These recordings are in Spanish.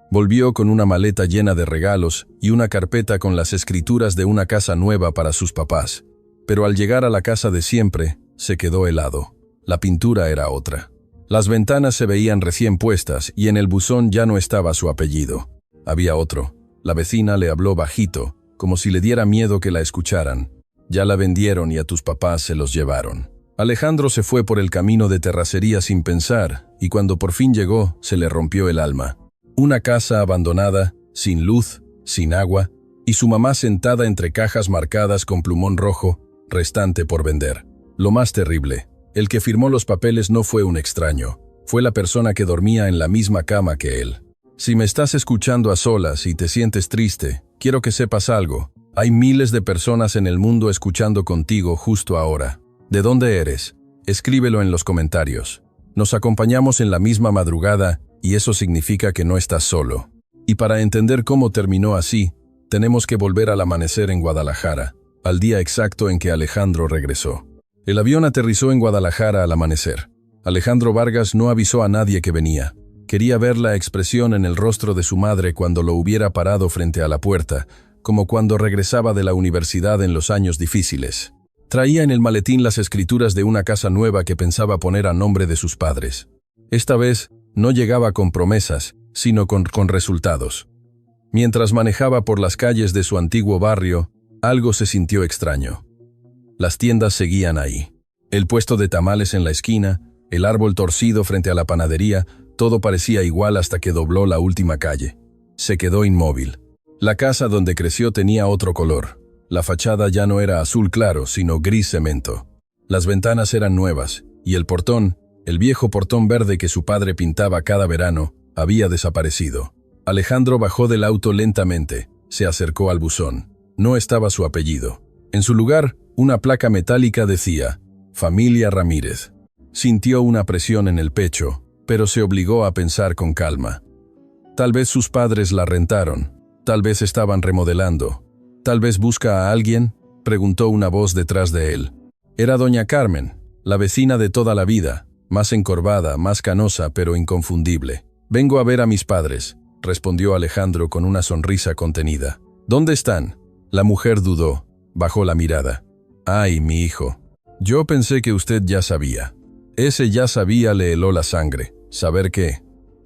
Volvió con una maleta llena de regalos y una carpeta con las escrituras de una casa nueva para sus papás. Pero al llegar a la casa de siempre, se quedó helado. La pintura era otra. Las ventanas se veían recién puestas y en el buzón ya no estaba su apellido. Había otro. La vecina le habló bajito, como si le diera miedo que la escucharan. Ya la vendieron y a tus papás se los llevaron. Alejandro se fue por el camino de terracería sin pensar, y cuando por fin llegó, se le rompió el alma. Una casa abandonada, sin luz, sin agua, y su mamá sentada entre cajas marcadas con plumón rojo, restante por vender. Lo más terrible, el que firmó los papeles no fue un extraño, fue la persona que dormía en la misma cama que él. Si me estás escuchando a solas y te sientes triste, quiero que sepas algo. Hay miles de personas en el mundo escuchando contigo justo ahora. ¿De dónde eres? Escríbelo en los comentarios. Nos acompañamos en la misma madrugada y eso significa que no estás solo. Y para entender cómo terminó así, tenemos que volver al amanecer en Guadalajara, al día exacto en que Alejandro regresó. El avión aterrizó en Guadalajara al amanecer. Alejandro Vargas no avisó a nadie que venía. Quería ver la expresión en el rostro de su madre cuando lo hubiera parado frente a la puerta, como cuando regresaba de la universidad en los años difíciles. Traía en el maletín las escrituras de una casa nueva que pensaba poner a nombre de sus padres. Esta vez no llegaba con promesas, sino con resultados. Mientras manejaba por las calles de su antiguo barrio, algo se sintió extraño. Las tiendas seguían ahí. El puesto de tamales en la esquina, el árbol torcido frente a la panadería, todo parecía igual hasta que dobló la última calle. Se quedó inmóvil. La casa donde creció tenía otro color. La fachada ya no era azul claro, sino gris cemento. Las ventanas eran nuevas, y el portón, el viejo portón verde que su padre pintaba cada verano, había desaparecido. Alejandro bajó del auto lentamente, se acercó al buzón. No estaba su apellido. En su lugar, una placa metálica decía, Familia Ramírez. Sintió una presión en el pecho, pero se obligó a pensar con calma. Tal vez sus padres la rentaron, tal vez estaban remodelando. ¿Tal vez busca a alguien?, preguntó una voz detrás de él. Era doña Carmen, la vecina de toda la vida, más encorvada, más canosa, pero inconfundible. Vengo a ver a mis padres, respondió Alejandro con una sonrisa contenida. ¿Dónde están? La mujer dudó, bajó la mirada. Ay, mi hijo. Yo pensé que usted ya sabía. Ese ya sabía le heló la sangre. ¿Saber qué?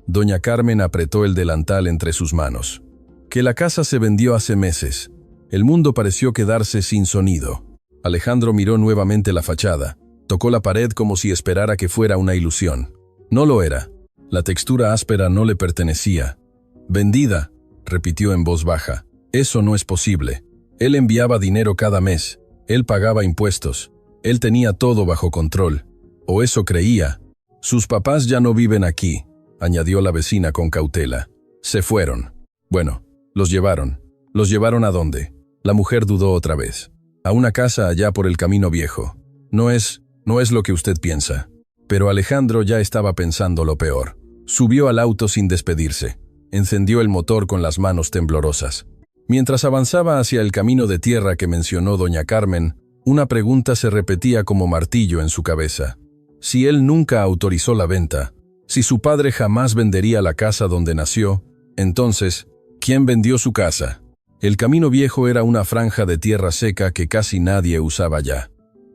Doña Carmen apretó el delantal entre sus manos. Que la casa se vendió hace meses. El mundo pareció quedarse sin sonido. Alejandro miró nuevamente la fachada. Tocó la pared como si esperara que fuera una ilusión. No lo era. La textura áspera no le pertenecía. «Vendida», repitió en voz baja. «Eso no es posible. Él enviaba dinero cada mes. Él pagaba impuestos. Él tenía todo bajo control. O eso creía. Sus papás ya no viven aquí», añadió la vecina con cautela. «Se fueron. Bueno, los llevaron. ¿Los llevaron a dónde?» La mujer dudó otra vez. «A una casa allá por el camino viejo. No es lo que usted piensa». Pero Alejandro ya estaba pensando lo peor. Subió al auto sin despedirse. Encendió el motor con las manos temblorosas. Mientras avanzaba hacia el camino de tierra que mencionó doña Carmen, una pregunta se repetía como martillo en su cabeza. Si él nunca autorizó la venta, si su padre jamás vendería la casa donde nació, entonces, ¿quién vendió su casa? El camino viejo era una franja de tierra seca que casi nadie usaba ya.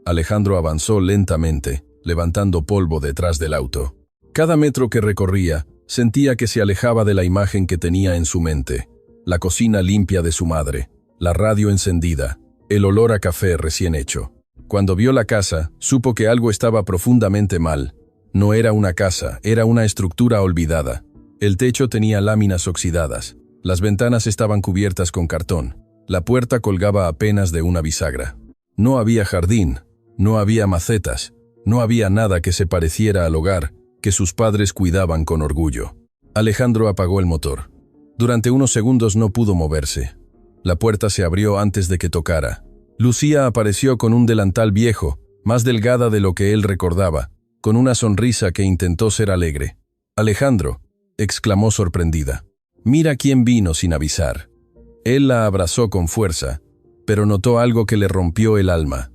Alejandro avanzó lentamente, levantando polvo detrás del auto. Cada metro que recorría, sentía que se alejaba de la imagen que tenía en su mente. La cocina limpia de su madre, la radio encendida, el olor a café recién hecho. Cuando vio la casa, supo que algo estaba profundamente mal. No era una casa, era una estructura olvidada. El techo tenía láminas oxidadas. Las ventanas estaban cubiertas con cartón. La puerta colgaba apenas de una bisagra. No había jardín, no había macetas, no había nada que se pareciera al hogar que sus padres cuidaban con orgullo. Alejandro apagó el motor. Durante unos segundos no pudo moverse. La puerta se abrió antes de que tocara. Lucía apareció con un delantal viejo, más delgada de lo que él recordaba, con una sonrisa que intentó ser alegre. «Alejandro», exclamó sorprendida. «Mira quién vino sin avisar». Él la abrazó con fuerza, pero notó algo que le rompió el alma.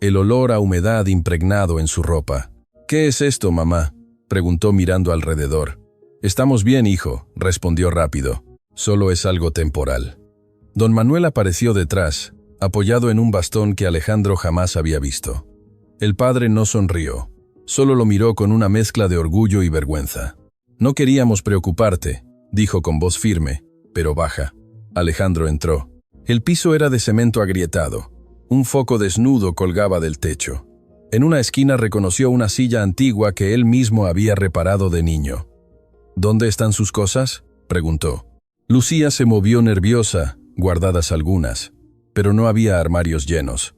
El olor a humedad impregnado en su ropa. «¿Qué es esto, mamá?», preguntó mirando alrededor. Estamos bien, hijo, respondió rápido. Solo es algo temporal. Don Manuel apareció detrás, apoyado en un bastón que Alejandro jamás había visto. El padre no sonrió, solo lo miró con una mezcla de orgullo y vergüenza. No queríamos preocuparte, dijo con voz firme, pero baja. Alejandro entró. El piso era de cemento agrietado. Un foco desnudo colgaba del techo. En una esquina reconoció una silla antigua que él mismo había reparado de niño. ¿Dónde están sus cosas?, preguntó. Lucía se movió nerviosa, guardadas algunas, pero no había armarios llenos.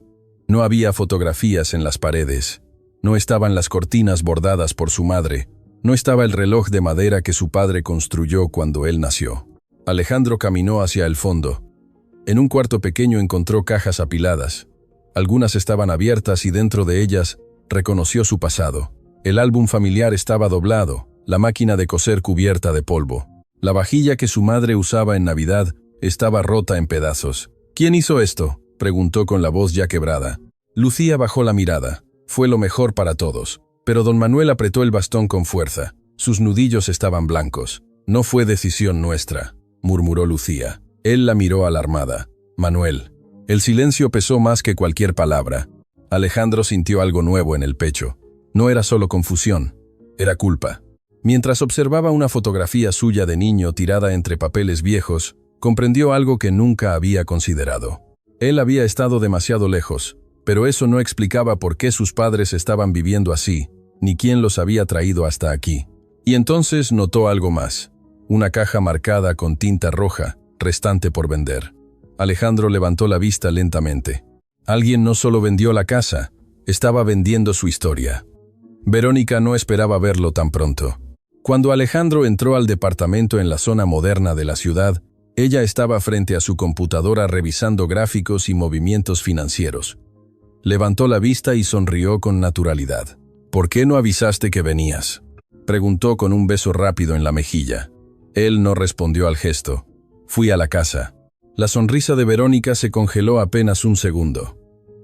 No había fotografías en las paredes. No estaban las cortinas bordadas por su madre. No estaba el reloj de madera que su padre construyó cuando él nació. Alejandro caminó hacia el fondo. En un cuarto pequeño encontró cajas apiladas. Algunas estaban abiertas y dentro de ellas reconoció su pasado. El álbum familiar estaba doblado, la máquina de coser cubierta de polvo. La vajilla que su madre usaba en Navidad estaba rota en pedazos. ¿Quién hizo esto?, preguntó con la voz ya quebrada. Lucía bajó la mirada. Fue lo mejor para todos. Pero don Manuel apretó el bastón con fuerza. Sus nudillos estaban blancos. No fue decisión nuestra, murmuró Lucía. Él la miró alarmada. Manuel. El silencio pesó más que cualquier palabra. Alejandro sintió algo nuevo en el pecho. No era solo confusión, era culpa. Mientras observaba una fotografía suya de niño tirada entre papeles viejos, comprendió algo que nunca había considerado. Él había estado demasiado lejos, pero eso no explicaba por qué sus padres estaban viviendo así, ni quién los había traído hasta aquí. Y entonces notó algo más. Una caja marcada con tinta roja, restante por vender. Alejandro levantó la vista lentamente. Alguien no solo vendió la casa, estaba vendiendo su historia. Verónica no esperaba verlo tan pronto. Cuando Alejandro entró al departamento en la zona moderna de la ciudad, ella estaba frente a su computadora revisando gráficos y movimientos financieros. Levantó la vista y sonrió con naturalidad. ¿Por qué no avisaste que venías?, preguntó con un beso rápido en la mejilla. Él no respondió al gesto. Fui a la casa. La sonrisa de Verónica se congeló apenas un segundo.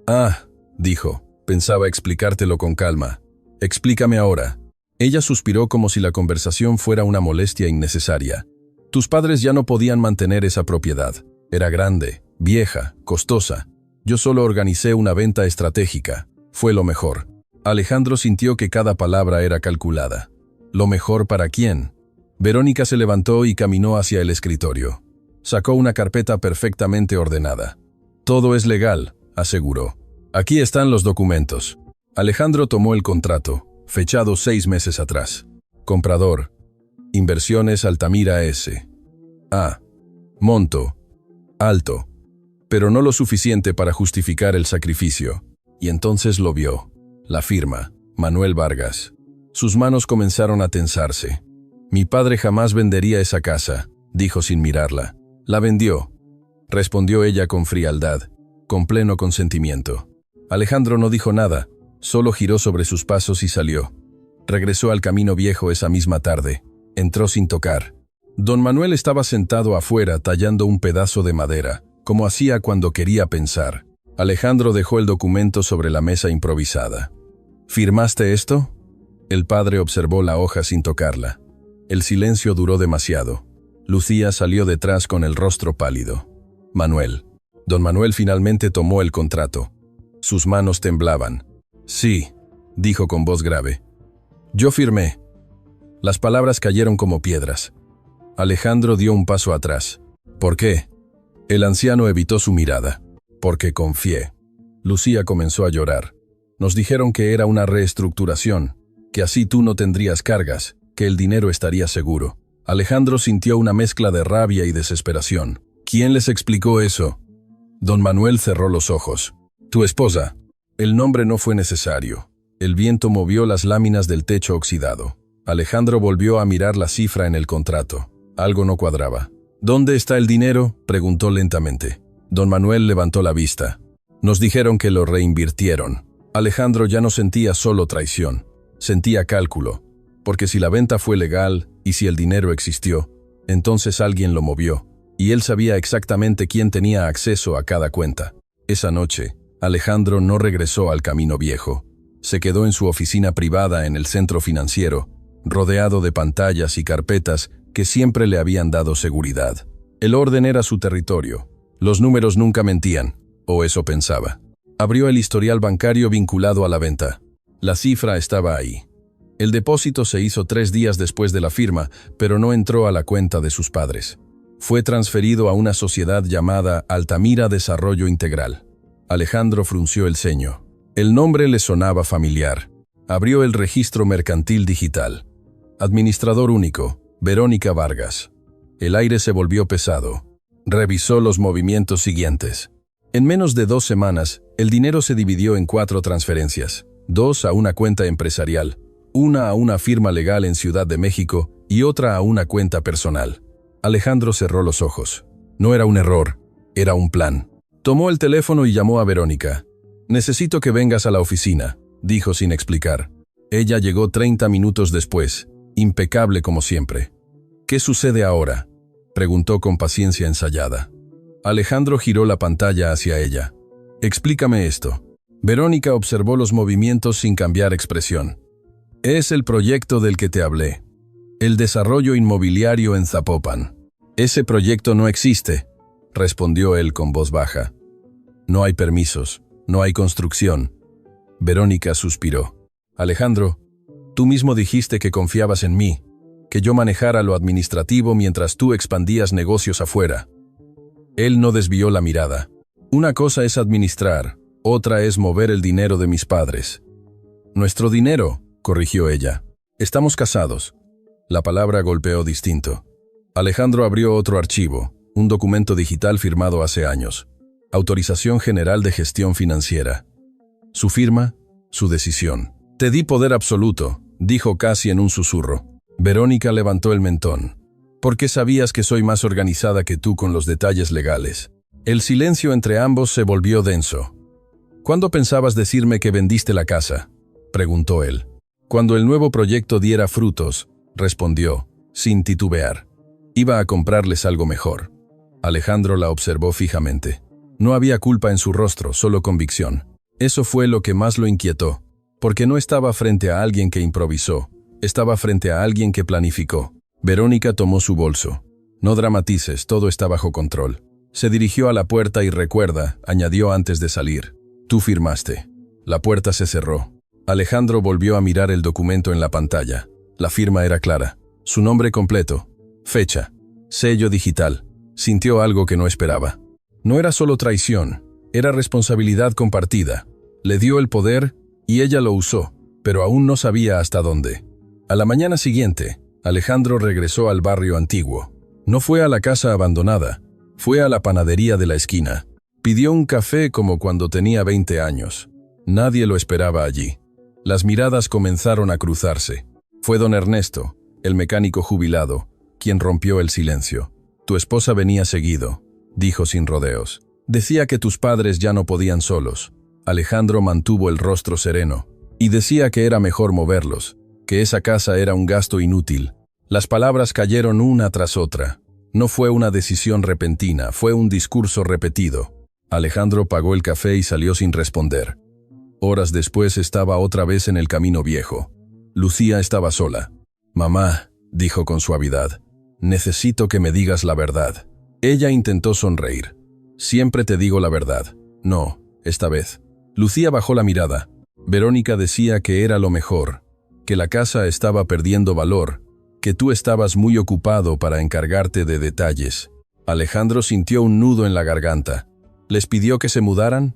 Ah, dijo, pensaba explicártelo con calma. Explícame ahora. Ella suspiró como si la conversación fuera una molestia innecesaria. Tus padres ya no podían mantener esa propiedad. Era grande, vieja, costosa. Yo solo organicé una venta estratégica. Fue lo mejor. Alejandro sintió que cada palabra era calculada. ¿Lo mejor para quién? Verónica se levantó y caminó hacia el escritorio. Sacó una carpeta perfectamente ordenada. Todo es legal, aseguró. Aquí están los documentos. Alejandro tomó el contrato, fechado 6 meses atrás. Comprador. Inversiones Altamira S. A. Monto. Alto. Pero no lo suficiente para justificar el sacrificio. Y entonces lo vio. La firma. Manuel Vargas. Sus manos comenzaron a tensarse. Mi padre jamás vendería esa casa, dijo sin mirarla. La vendió, respondió ella con frialdad, con pleno consentimiento. Alejandro no dijo nada, solo giró sobre sus pasos y salió. Regresó al camino viejo esa misma tarde. Entró sin tocar. Don Manuel estaba sentado afuera tallando un pedazo de madera, como hacía cuando quería pensar. Alejandro dejó el documento sobre la mesa improvisada. ¿Firmaste esto?, el padre observó la hoja sin tocarla. El silencio duró demasiado. Lucía salió detrás con el rostro pálido. Manuel. Don Manuel finalmente tomó el contrato. Sus manos temblaban. Sí, dijo con voz grave. Yo firmé. Las palabras cayeron como piedras. Alejandro dio un paso atrás. ¿Por qué? El anciano evitó su mirada. Porque confié. Lucía comenzó a llorar. Nos dijeron que era una reestructuración, que así tú no tendrías cargas, que el dinero estaría seguro. Alejandro sintió una mezcla de rabia y desesperación. ¿Quién les explicó eso? Don Manuel cerró los ojos. Tu esposa. El nombre no fue necesario. El viento movió las láminas del techo oxidado. Alejandro volvió a mirar la cifra en el contrato. Algo no cuadraba. ¿Dónde está el dinero?, preguntó lentamente. Don Manuel levantó la vista. Nos dijeron que lo reinvirtieron. Alejandro ya no sentía solo traición. Sentía cálculo. Porque si la venta fue legal y si el dinero existió, entonces alguien lo movió, y él sabía exactamente quién tenía acceso a cada cuenta. Esa noche, Alejandro no regresó al camino viejo. Se quedó en su oficina privada en el centro financiero, rodeado de pantallas y carpetas que siempre le habían dado seguridad. El orden era su territorio. Los números nunca mentían, o eso pensaba. Abrió el historial bancario vinculado a la venta. La cifra estaba ahí. El depósito se hizo 3 días después de la firma, pero no entró a la cuenta de sus padres. Fue transferido a una sociedad llamada Altamira Desarrollo Integral. Alejandro frunció el ceño. El nombre le sonaba familiar. Abrió el registro mercantil digital. Administrador único, Verónica Vargas. El aire se volvió pesado. Revisó los movimientos siguientes. En menos de 2 semanas, el dinero se dividió en 4 transferencias. 2 a una cuenta empresarial, una a una firma legal en Ciudad de México y otra a una cuenta personal. Alejandro cerró los ojos. No era un error, era un plan. Tomó el teléfono y llamó a Verónica. «Necesito que vengas a la oficina», dijo sin explicar. Ella llegó 30 minutos después, impecable como siempre. «¿Qué sucede ahora?», preguntó con paciencia ensayada. Alejandro giró la pantalla hacia ella. «Explícame esto». Verónica observó los movimientos sin cambiar expresión. «Es el proyecto del que te hablé. El desarrollo inmobiliario en Zapopan». «Ese proyecto no existe», respondió él con voz baja. «No hay permisos, no hay construcción». Verónica suspiró. «Alejandro, tú mismo dijiste que confiabas en mí, que yo manejara lo administrativo mientras tú expandías negocios afuera». Él no desvió la mirada. «Una cosa es administrar, otra es mover el dinero de mis padres». «Nuestro dinero», corrigió ella. «Estamos casados». La palabra golpeó distinto. Alejandro abrió otro archivo, un documento digital firmado hace años. Autorización General de Gestión Financiera. Su firma, su decisión. «Te di poder absoluto», dijo casi en un susurro. Verónica levantó el mentón. «¿Por qué sabías que soy más organizada que tú con los detalles legales?» El silencio entre ambos se volvió denso. «¿Cuándo pensabas decirme que vendiste la casa?», preguntó él. «Cuando el nuevo proyecto diera frutos», respondió, sin titubear. «Iba a comprarles algo mejor». Alejandro la observó fijamente. No había culpa en su rostro, solo convicción. Eso fue lo que más lo inquietó, porque no estaba frente a alguien que improvisó, estaba frente a alguien que planificó. Verónica tomó su bolso. «No dramatices, todo está bajo control». Se dirigió a la puerta y recuerda, añadió antes de salir. «Tú firmaste». La puerta se cerró. Alejandro volvió a mirar el documento en la pantalla. La firma era clara. Su nombre completo, fecha, sello digital. Sintió algo que no esperaba. No era solo traición, era responsabilidad compartida. Le dio el poder y ella lo usó, pero aún no sabía hasta dónde. A la mañana siguiente, Alejandro regresó al barrio antiguo. No fue a la casa abandonada, fue a la panadería de la esquina. Pidió un café como cuando tenía 20 años. Nadie lo esperaba allí. Las miradas comenzaron a cruzarse. Fue don Ernesto, el mecánico jubilado, quien rompió el silencio. «Tu esposa venía seguido», dijo sin rodeos. «Decía que tus padres ya no podían solos». Alejandro mantuvo el rostro sereno. «Y decía que era mejor moverlos, que esa casa era un gasto inútil». Las palabras cayeron una tras otra. No fue una decisión repentina, fue un discurso repetido. Alejandro pagó el café y salió sin responder. Horas después estaba otra vez en el camino viejo. Lucía estaba sola. «Mamá», dijo con suavidad, «necesito que me digas la verdad». Ella intentó sonreír. «Siempre te digo la verdad». «No, esta vez». Lucía bajó la mirada. Verónica decía que era lo mejor, que la casa estaba perdiendo valor, que tú estabas muy ocupado para encargarte de detalles. Alejandro sintió un nudo en la garganta. ¿Les pidió que se mudaran?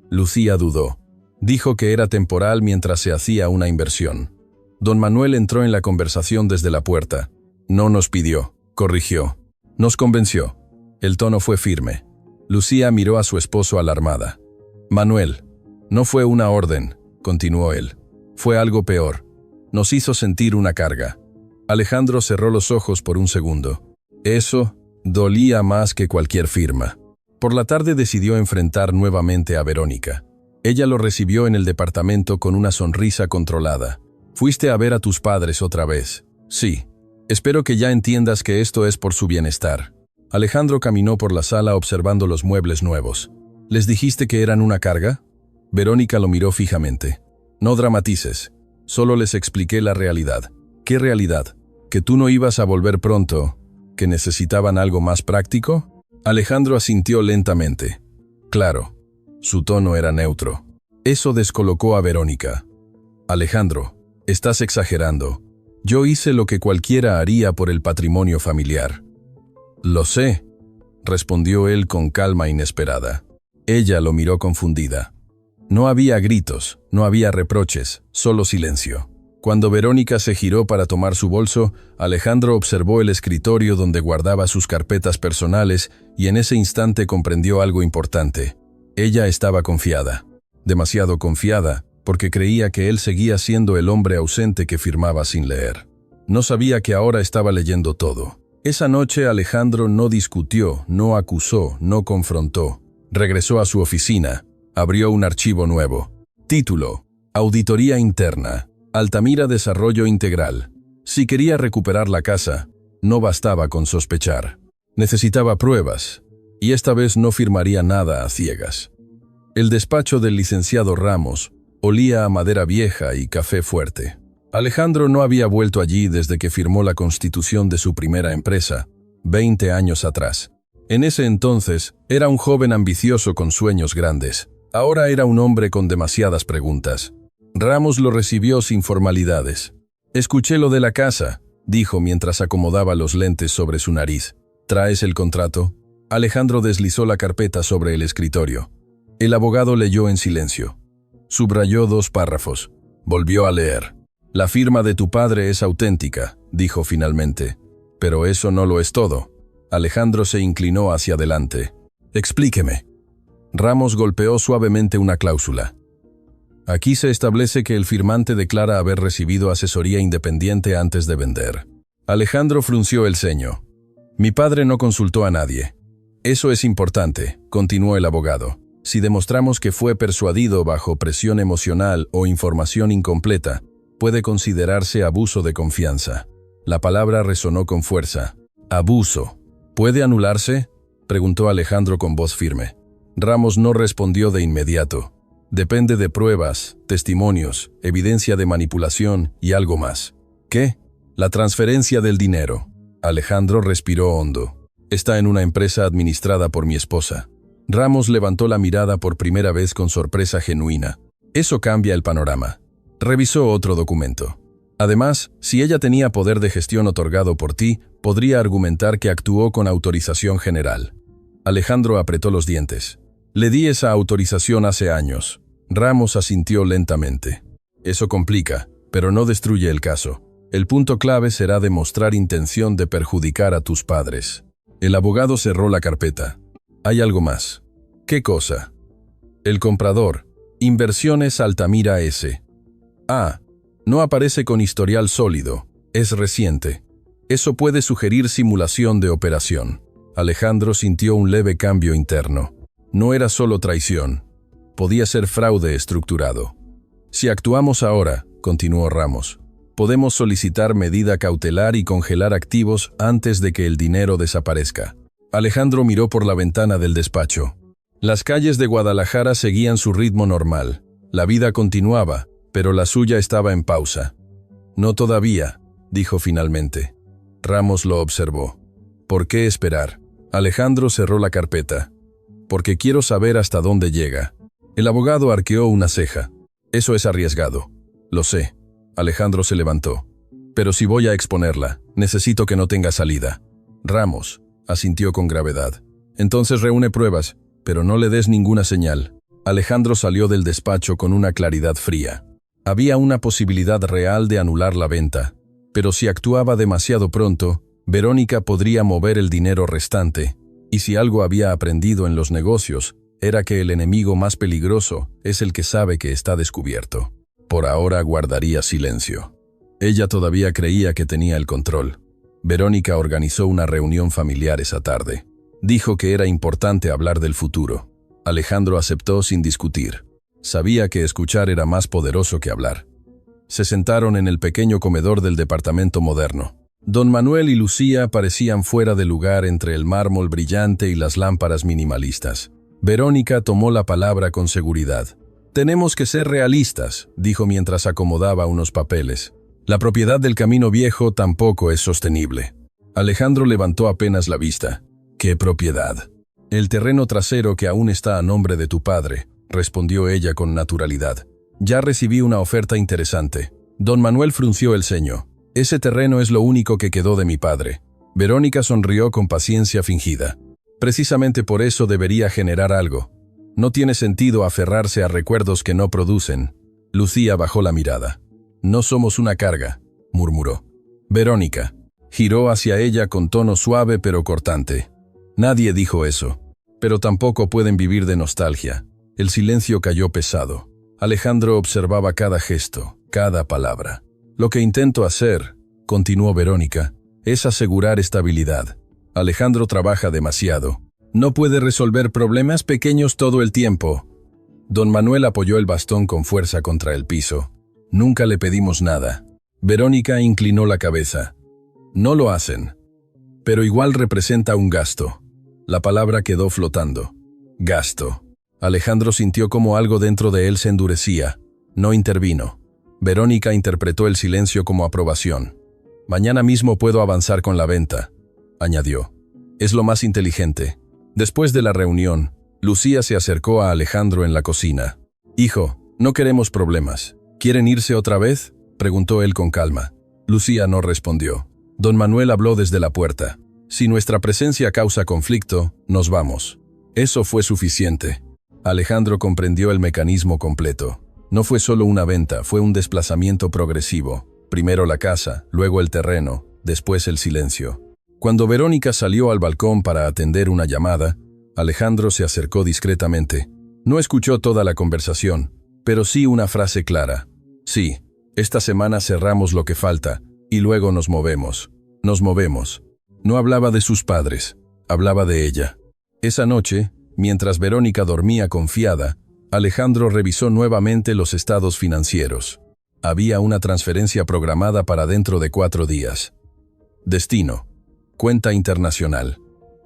Lucía dudó. Dijo que era temporal mientras se hacía una inversión. Don Manuel entró en la conversación desde la puerta. «No nos pidió», corrigió. «Nos convenció». El tono fue firme. Lucía miró a su esposo alarmada. «Manuel, no fue una orden», continuó él. «Fue algo peor. Nos hizo sentir una carga». Alejandro cerró los ojos por un segundo. Eso dolía más que cualquier firma. Por la tarde decidió enfrentar nuevamente a Verónica. Ella lo recibió en el departamento con una sonrisa controlada. «¿Fuiste a ver a tus padres otra vez?» «Sí. Espero que ya entiendas que esto es por su bienestar». Alejandro caminó por la sala observando los muebles nuevos. «¿Les dijiste que eran una carga?» Verónica lo miró fijamente. «No dramatices. Solo les expliqué la realidad. ¿Qué realidad? ¿Que tú no ibas a volver pronto? ¿Que necesitaban algo más práctico? Alejandro asintió lentamente. Claro. Su tono era neutro. Eso descolocó a Verónica. Alejandro, estás exagerando. Yo hice lo que cualquiera haría por el patrimonio familiar. Lo sé, respondió él con calma inesperada. Ella lo miró confundida. No había gritos, no había reproches, solo silencio. Cuando Verónica se giró para tomar su bolso, Alejandro observó el escritorio donde guardaba sus carpetas personales y en ese instante comprendió algo importante. Ella estaba confiada. Demasiado confiada, porque creía que él seguía siendo el hombre ausente que firmaba sin leer. No sabía que ahora estaba leyendo todo. Esa noche Alejandro no discutió, no acusó, no confrontó. Regresó a su oficina. Abrió un archivo nuevo. Título: Auditoría Interna. Altamira Desarrollo Integral. Si quería recuperar la casa, no bastaba con sospechar. Necesitaba pruebas, y esta vez no firmaría nada a ciegas. El despacho del licenciado Ramos olía a madera vieja y café fuerte. Alejandro no había vuelto allí desde que firmó la constitución de su primera empresa, 20 años atrás. En ese entonces, era un joven ambicioso con sueños grandes. Ahora era un hombre con demasiadas preguntas. Ramos lo recibió sin formalidades. «Escuché lo de la casa», dijo mientras acomodaba los lentes sobre su nariz. «¿Traes el contrato?» Alejandro deslizó la carpeta sobre el escritorio. El abogado leyó en silencio. Subrayó 2 párrafos. Volvió a leer. «La firma de tu padre es auténtica», dijo finalmente. «Pero eso no lo es todo». Alejandro se inclinó hacia adelante. «Explíqueme». Ramos golpeó suavemente una cláusula. Aquí se establece que el firmante declara haber recibido asesoría independiente antes de vender. Alejandro frunció el ceño. Mi padre no consultó a nadie. Eso es importante, continuó el abogado. Si demostramos que fue persuadido bajo presión emocional o información incompleta, puede considerarse abuso de confianza. La palabra resonó con fuerza. Abuso. ¿Puede anularse?, preguntó Alejandro con voz firme. Ramos no respondió de inmediato. Depende de pruebas, testimonios, evidencia de manipulación y algo más. ¿Qué? La transferencia del dinero. Alejandro respiró hondo. Está en una empresa administrada por mi esposa. Ramos levantó la mirada por primera vez con sorpresa genuina. Eso cambia el panorama. Revisó otro documento. Además, si ella tenía poder de gestión otorgado por ti, podría argumentar que actuó con autorización general. Alejandro apretó los dientes. Le di esa autorización hace años. Ramos asintió lentamente. Eso complica, pero no destruye el caso. El punto clave será demostrar intención de perjudicar a tus padres. El abogado cerró la carpeta. Hay algo más. ¿Qué cosa? El comprador. Inversiones Altamira S. No aparece con historial sólido. Es reciente. Eso puede sugerir simulación de operación. Alejandro sintió un leve cambio interno. No era solo traición. Podía ser fraude estructurado. Si actuamos ahora, continuó Ramos, podemos solicitar medida cautelar y congelar activos antes de que el dinero desaparezca. Alejandro miró por la ventana del despacho. Las calles de Guadalajara seguían su ritmo normal. La vida continuaba, pero la suya estaba en pausa. No todavía, dijo finalmente. Ramos lo observó. ¿Por qué esperar? Alejandro cerró la carpeta. Porque quiero saber hasta dónde llega. El abogado arqueó una ceja. Eso es arriesgado. Lo sé. Alejandro se levantó. Pero si voy a exponerla, necesito que no tenga salida. Ramos, asintió con gravedad. Entonces reúne pruebas, pero no le des ninguna señal. Alejandro salió del despacho con una claridad fría. Había una posibilidad real de anular la venta, pero si actuaba demasiado pronto, Verónica podría mover el dinero restante. Y si algo había aprendido en los negocios, era que el enemigo más peligroso es el que sabe que está descubierto. Por ahora guardaría silencio. Ella todavía creía que tenía el control. Verónica organizó una reunión familiar esa tarde. Dijo que era importante hablar del futuro. Alejandro aceptó sin discutir. Sabía que escuchar era más poderoso que hablar. Se sentaron en el pequeño comedor del departamento moderno. Don Manuel y Lucía parecían fuera de lugar entre el mármol brillante y las lámparas minimalistas. Verónica tomó la palabra con seguridad. «Tenemos que ser realistas», dijo mientras acomodaba unos papeles. La propiedad del Camino Viejo tampoco es sostenible. Alejandro levantó apenas la vista. ¿Qué propiedad? El terreno trasero que aún está a nombre de tu padre, respondió ella con naturalidad. Ya recibí una oferta interesante. Don Manuel frunció el ceño. Ese terreno es lo único que quedó de mi padre. Verónica sonrió con paciencia fingida. Precisamente por eso debería generar algo. No tiene sentido aferrarse a recuerdos que no producen. Lucía bajó la mirada. No somos una carga, murmuró. Verónica. Giró hacia ella con tono suave pero cortante. Nadie dijo eso. Pero tampoco pueden vivir de nostalgia. El silencio cayó pesado. Alejandro observaba cada gesto, cada palabra. Lo que intento hacer, continuó Verónica, es asegurar estabilidad. Alejandro trabaja demasiado. No puede resolver problemas pequeños todo el tiempo. Don Manuel apoyó el bastón con fuerza contra el piso. Nunca le pedimos nada. Verónica inclinó la cabeza. No lo hacen. Pero igual representa un gasto. La palabra quedó flotando. Gasto. Alejandro sintió como algo dentro de él se endurecía. No intervino. Verónica interpretó el silencio como aprobación. Mañana mismo puedo avanzar con la venta, añadió. Es lo más inteligente. Después de la reunión, Lucía se acercó a Alejandro en la cocina. Hijo, no queremos problemas. ¿Quieren irse otra vez?, preguntó él con calma. Lucía no respondió. Don Manuel habló desde la puerta. Si nuestra presencia causa conflicto, nos vamos. Eso fue suficiente. Alejandro comprendió el mecanismo completo. No fue solo una venta, fue un desplazamiento progresivo. Primero la casa, luego el terreno, después el silencio. Cuando Verónica salió al balcón para atender una llamada, Alejandro se acercó discretamente. No escuchó toda la conversación, pero sí una frase clara. Sí, esta semana cerramos lo que falta, y luego nos movemos. Nos movemos. No hablaba de sus padres, hablaba de ella. Esa noche, mientras Verónica dormía confiada, Alejandro revisó nuevamente los estados financieros. Había una transferencia programada para dentro de 4 días. Destino. Cuenta internacional.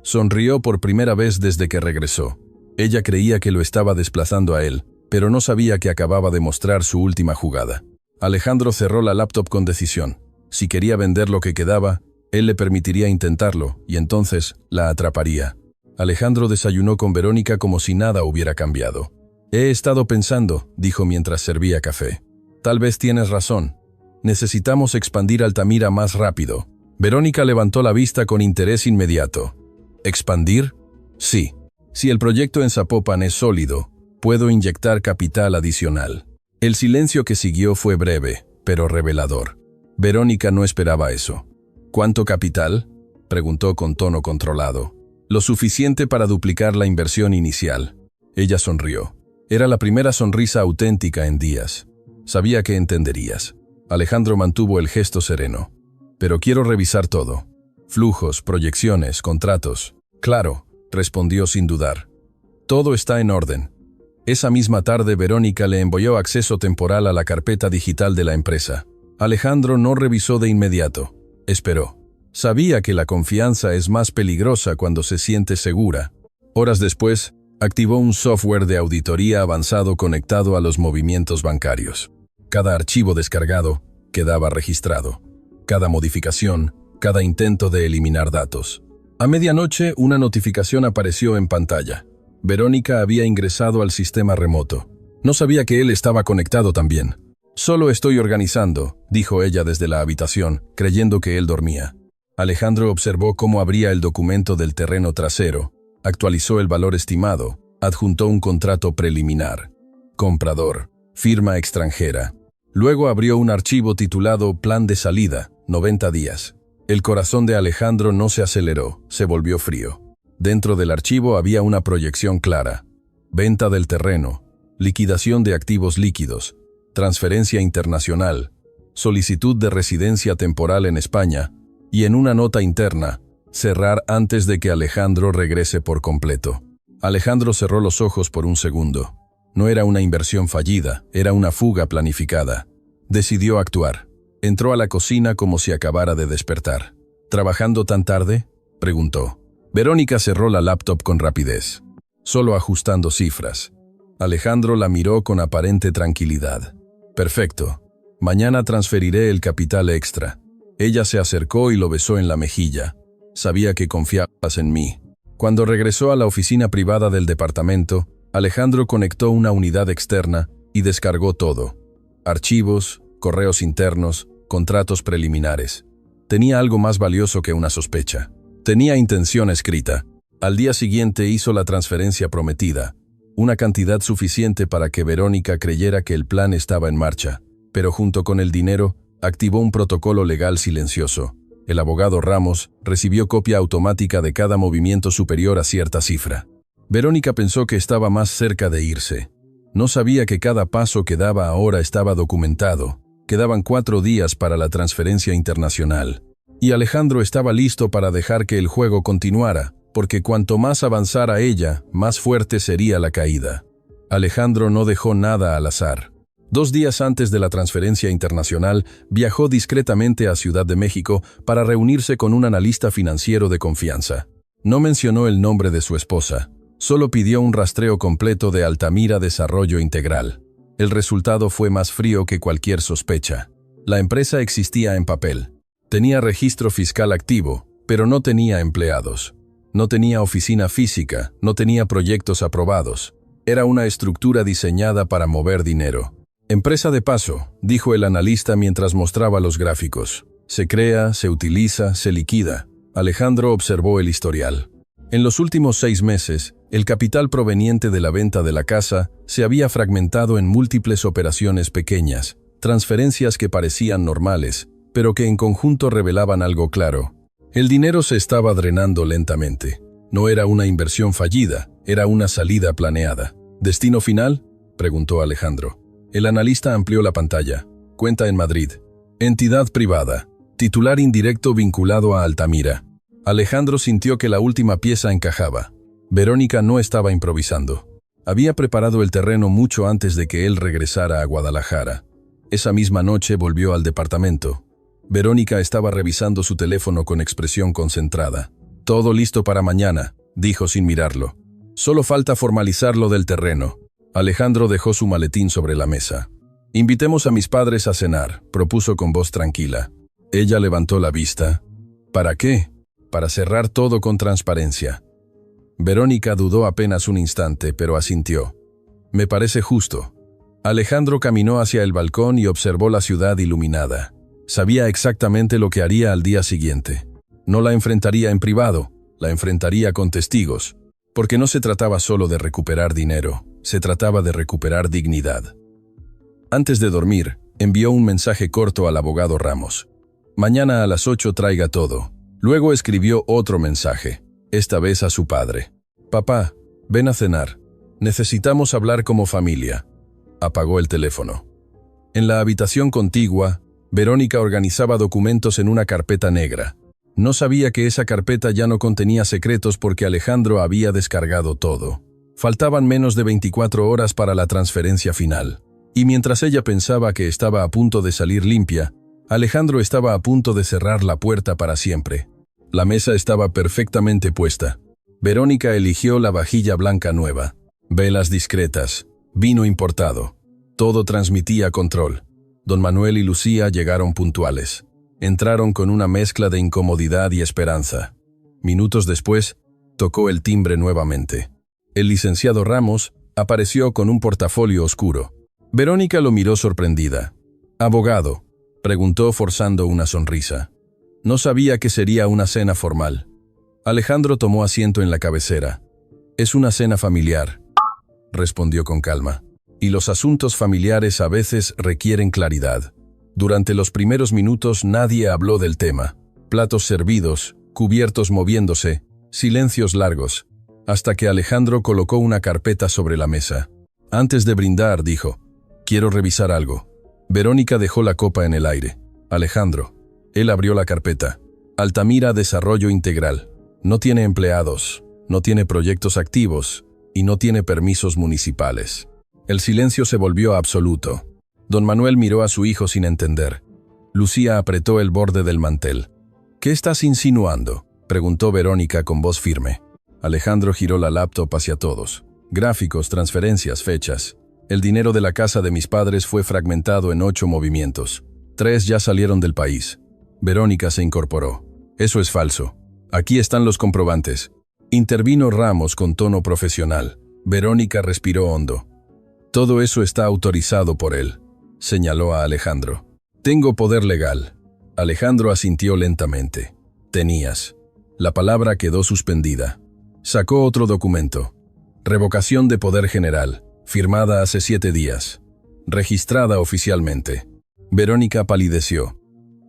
Sonrió por primera vez desde que regresó. Ella creía que lo estaba desplazando a él, pero no sabía que acababa de mostrar su última jugada. Alejandro cerró la laptop con decisión. Si quería vender lo que quedaba, él le permitiría intentarlo, y entonces la atraparía. Alejandro desayunó con Verónica como si nada hubiera cambiado. He estado pensando, dijo mientras servía café. Tal vez tienes razón. Necesitamos expandir Altamira más rápido. Verónica levantó la vista con interés inmediato. ¿Expandir? Sí. Si el proyecto en Zapopan es sólido, puedo inyectar capital adicional. El silencio que siguió fue breve, pero revelador. Verónica no esperaba eso. ¿Cuánto capital?, preguntó con tono controlado. Lo suficiente para duplicar la inversión inicial. Ella sonrió. Era la primera sonrisa auténtica en días. Sabía que entenderías. Alejandro mantuvo el gesto sereno. Pero quiero revisar todo. Flujos, proyecciones, contratos. Claro, respondió sin dudar. Todo está en orden. Esa misma tarde Verónica le envió acceso temporal a la carpeta digital de la empresa. Alejandro no revisó de inmediato. Esperó. Sabía que la confianza es más peligrosa cuando se siente segura. Horas después, activó un software de auditoría avanzado conectado a los movimientos bancarios. Cada archivo descargado quedaba registrado. Cada modificación, cada intento de eliminar datos. A medianoche, una notificación apareció en pantalla. Verónica había ingresado al sistema remoto. No sabía que él estaba conectado también. Solo estoy organizando, dijo ella desde la habitación, creyendo que él dormía. Alejandro observó cómo abría el documento del terreno trasero, actualizó el valor estimado, adjuntó un contrato preliminar. Comprador, firma extranjera. Luego abrió un archivo titulado Plan de salida, 90 días. El corazón de Alejandro no se aceleró, se volvió frío. Dentro del archivo había una proyección clara. Venta del terreno, liquidación de activos líquidos, transferencia internacional, solicitud de residencia temporal en España, y en una nota interna, cerrar antes de que Alejandro regrese por completo. Alejandro cerró los ojos por un segundo. No era una inversión fallida, era una fuga planificada. Decidió actuar. Entró a la cocina como si acabara de despertar. ¿Trabajando tan tarde?, preguntó. Verónica cerró la laptop con rapidez, solo ajustando cifras. Alejandro la miró con aparente tranquilidad. Perfecto. Mañana transferiré el capital extra. Ella se acercó y lo besó en la mejilla. Sabía que confiabas en mí. Cuando regresó a la oficina privada del departamento, Alejandro conectó una unidad externa y descargó todo. Archivos, correos internos, contratos preliminares. Tenía algo más valioso que una sospecha. Tenía intención escrita. Al día siguiente hizo la transferencia prometida, una cantidad suficiente para que Verónica creyera que el plan estaba en marcha, pero junto con el dinero, activó un protocolo legal silencioso. El abogado Ramos recibió copia automática de cada movimiento superior a cierta cifra. Verónica pensó que estaba más cerca de irse. No sabía que cada paso que daba ahora estaba documentado. Quedaban 4 días para la transferencia internacional. Y Alejandro estaba listo para dejar que el juego continuara, porque cuanto más avanzara ella, más fuerte sería la caída. Alejandro no dejó nada al azar. 2 días antes de la transferencia internacional, viajó discretamente a Ciudad de México para reunirse con un analista financiero de confianza. No mencionó el nombre de su esposa, solo pidió un rastreo completo de Altamira Desarrollo Integral. El resultado fue más frío que cualquier sospecha. La empresa existía en papel. Tenía registro fiscal activo, pero no tenía empleados. No tenía oficina física, no tenía proyectos aprobados. Era una estructura diseñada para mover dinero. Empresa de paso, dijo el analista mientras mostraba los gráficos. Se crea, se utiliza, se liquida. Alejandro observó el historial. En los últimos 6 meses, el capital proveniente de la venta de la casa se había fragmentado en múltiples operaciones pequeñas, transferencias que parecían normales, pero que en conjunto revelaban algo claro. El dinero se estaba drenando lentamente. No era una inversión fallida, era una salida planeada. ¿Destino final?, preguntó Alejandro. El analista amplió la pantalla. Cuenta en Madrid. Entidad privada. Titular indirecto vinculado a Altamira. Alejandro sintió que la última pieza encajaba. Verónica no estaba improvisando. Había preparado el terreno mucho antes de que él regresara a Guadalajara. Esa misma noche volvió al departamento. Verónica estaba revisando su teléfono con expresión concentrada. Todo listo para mañana, dijo sin mirarlo. Solo falta formalizar lo del terreno. Alejandro dejó su maletín sobre la mesa. Invitemos a mis padres a cenar, propuso con voz tranquila. Ella levantó la vista. ¿Para qué? Para cerrar todo con transparencia. Verónica dudó apenas un instante, pero asintió. Me parece justo. Alejandro caminó hacia el balcón y observó la ciudad iluminada. Sabía exactamente lo que haría al día siguiente. No la enfrentaría en privado, la enfrentaría con testigos, porque no se trataba solo de recuperar dinero, se trataba de recuperar dignidad. Antes de dormir, envió un mensaje corto al abogado Ramos. Mañana a las 8 traiga todo. Luego escribió otro mensaje, esta vez a su padre. Papá, ven a cenar. Necesitamos hablar como familia. Apagó el teléfono. En la habitación contigua, Verónica organizaba documentos en una carpeta negra. No sabía que esa carpeta ya no contenía secretos porque Alejandro había descargado todo. Faltaban menos de 24 horas para la transferencia final. Y mientras ella pensaba que estaba a punto de salir limpia, Alejandro estaba a punto de cerrar la puerta para siempre. La mesa estaba perfectamente puesta. Verónica eligió la vajilla blanca nueva. Velas discretas. Vino importado. Todo transmitía control. Don Manuel y Lucía llegaron puntuales. Entraron con una mezcla de incomodidad y esperanza. Minutos después, tocó el timbre nuevamente. El licenciado Ramos apareció con un portafolio oscuro. Verónica lo miró sorprendida. «Abogado», preguntó forzando una sonrisa. No sabía que sería una cena formal. Alejandro tomó asiento en la cabecera. «Es una cena familiar», respondió con calma. «Y los asuntos familiares a veces requieren claridad». Durante los primeros minutos nadie habló del tema. Platos servidos, cubiertos moviéndose, silencios largos, hasta que Alejandro colocó una carpeta sobre la mesa. Antes de brindar, dijo, «Quiero revisar algo». Verónica dejó la copa en el aire. «Alejandro». Él abrió la carpeta. «Altamira Desarrollo Integral. No tiene empleados, no tiene proyectos activos y no tiene permisos municipales». El silencio se volvió absoluto. Don Manuel miró a su hijo sin entender. Lucía apretó el borde del mantel. «¿Qué estás insinuando?», preguntó Verónica con voz firme. Alejandro giró la laptop hacia todos. Gráficos, transferencias, fechas. El dinero de la casa de mis padres fue fragmentado en 8 movimientos. 3 ya salieron del país. Verónica se incorporó. Eso es falso. Aquí están los comprobantes. Intervino Ramos con tono profesional. Verónica respiró hondo. Todo eso está autorizado por él, señaló a Alejandro. Tengo poder legal. Alejandro asintió lentamente. Tenías. La palabra quedó suspendida. Sacó otro documento. Revocación de poder general, firmada hace 7 días. Registrada oficialmente. Verónica palideció.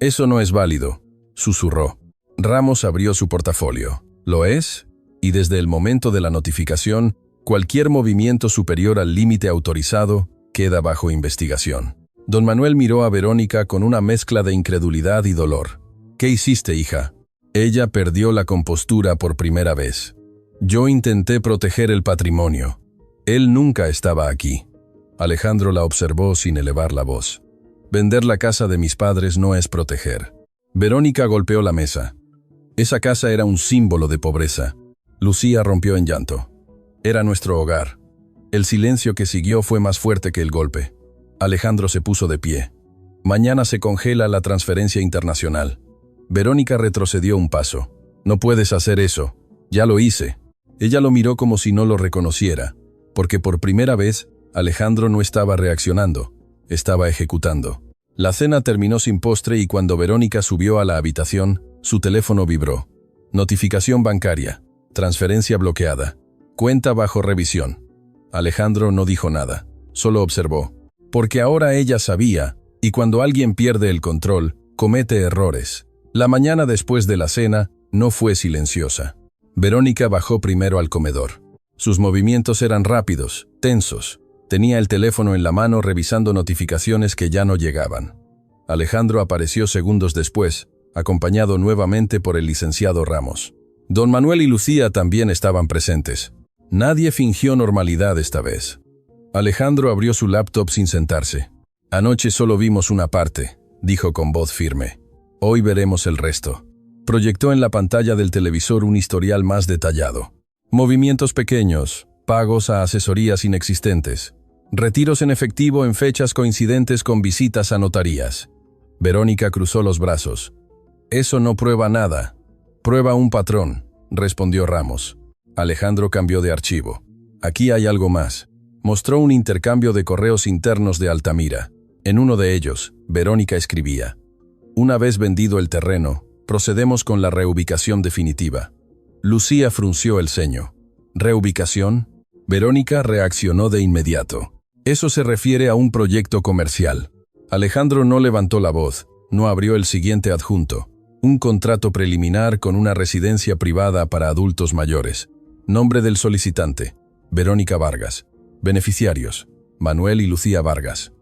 Eso no es válido, susurró. Ramos abrió su portafolio. ¿Lo es? Y desde el momento de la notificación, cualquier movimiento superior al límite autorizado queda bajo investigación. Don Manuel miró a Verónica con una mezcla de incredulidad y dolor. ¿Qué hiciste, hija? Ella perdió la compostura por primera vez. Yo intenté proteger el patrimonio. Él nunca estaba aquí. Alejandro la observó sin elevar la voz. Vender la casa de mis padres no es proteger. Verónica golpeó la mesa. Esa casa era un símbolo de pobreza. Lucía rompió en llanto. Era nuestro hogar. El silencio que siguió fue más fuerte que el golpe. Alejandro se puso de pie. Mañana se congela la transferencia internacional. Verónica retrocedió un paso. No puedes hacer eso. Ya lo hice. Ella lo miró como si no lo reconociera, porque por primera vez Alejandro no estaba reaccionando, estaba ejecutando. La cena terminó sin postre y cuando Verónica subió a la habitación, su teléfono vibró. Notificación bancaria. Transferencia bloqueada. Cuenta bajo revisión. Alejandro no dijo nada, solo observó. Porque ahora ella sabía, y cuando alguien pierde el control, comete errores. La mañana después de la cena no fue silenciosa. Verónica bajó primero al comedor. Sus movimientos eran rápidos, tensos. Tenía el teléfono en la mano revisando notificaciones que ya no llegaban. Alejandro apareció segundos después, acompañado nuevamente por el licenciado Ramos. Don Manuel y Lucía también estaban presentes. Nadie fingió normalidad esta vez. Alejandro abrió su laptop sin sentarse. Anoche solo vimos una parte, dijo con voz firme. Hoy veremos el resto. Proyectó en la pantalla del televisor un historial más detallado. Movimientos pequeños, pagos a asesorías inexistentes, retiros en efectivo en fechas coincidentes con visitas a notarías. Verónica cruzó los brazos. Eso no prueba nada. Prueba un patrón, respondió Ramos. Alejandro cambió de archivo. Aquí hay algo más. Mostró un intercambio de correos internos de Altamira. En uno de ellos, Verónica escribía: una vez vendido el terreno, procedemos con la reubicación definitiva. Lucía frunció el ceño. ¿Reubicación? Verónica reaccionó de inmediato. Eso se refiere a un proyecto comercial. Alejandro no levantó la voz, no abrió el siguiente adjunto. Un contrato preliminar con una residencia privada para adultos mayores. Nombre del solicitante: Verónica Vargas. Beneficiarios: Manuel y Lucía Vargas.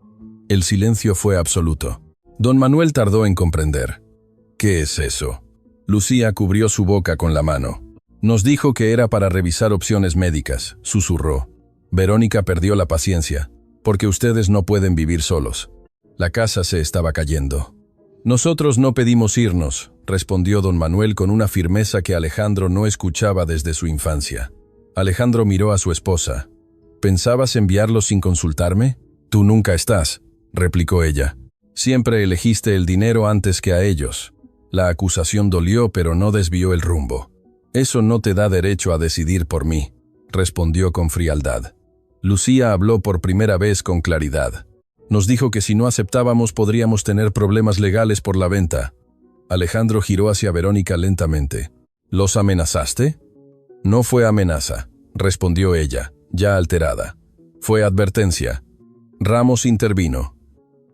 El silencio fue absoluto. Don Manuel tardó en comprender. ¿Qué es eso? Lucía cubrió su boca con la mano. Nos dijo que era para revisar opciones médicas, susurró. Verónica perdió la paciencia, porque ustedes no pueden vivir solos. La casa se estaba cayendo. Nosotros no pedimos irnos, respondió don Manuel con una firmeza que Alejandro no escuchaba desde su infancia. Alejandro miró a su esposa. ¿Pensabas enviarlos sin consultarme? Tú nunca estás, replicó ella. Siempre elegiste el dinero antes que a ellos. La acusación dolió, pero no desvió el rumbo. Eso no te da derecho a decidir por mí, respondió con frialdad. Lucía habló por primera vez con claridad. Nos dijo que si no aceptábamos podríamos tener problemas legales por la venta. Alejandro giró hacia Verónica lentamente. ¿Los amenazaste? No fue amenaza, respondió ella, ya alterada. Fue advertencia. Ramos intervino.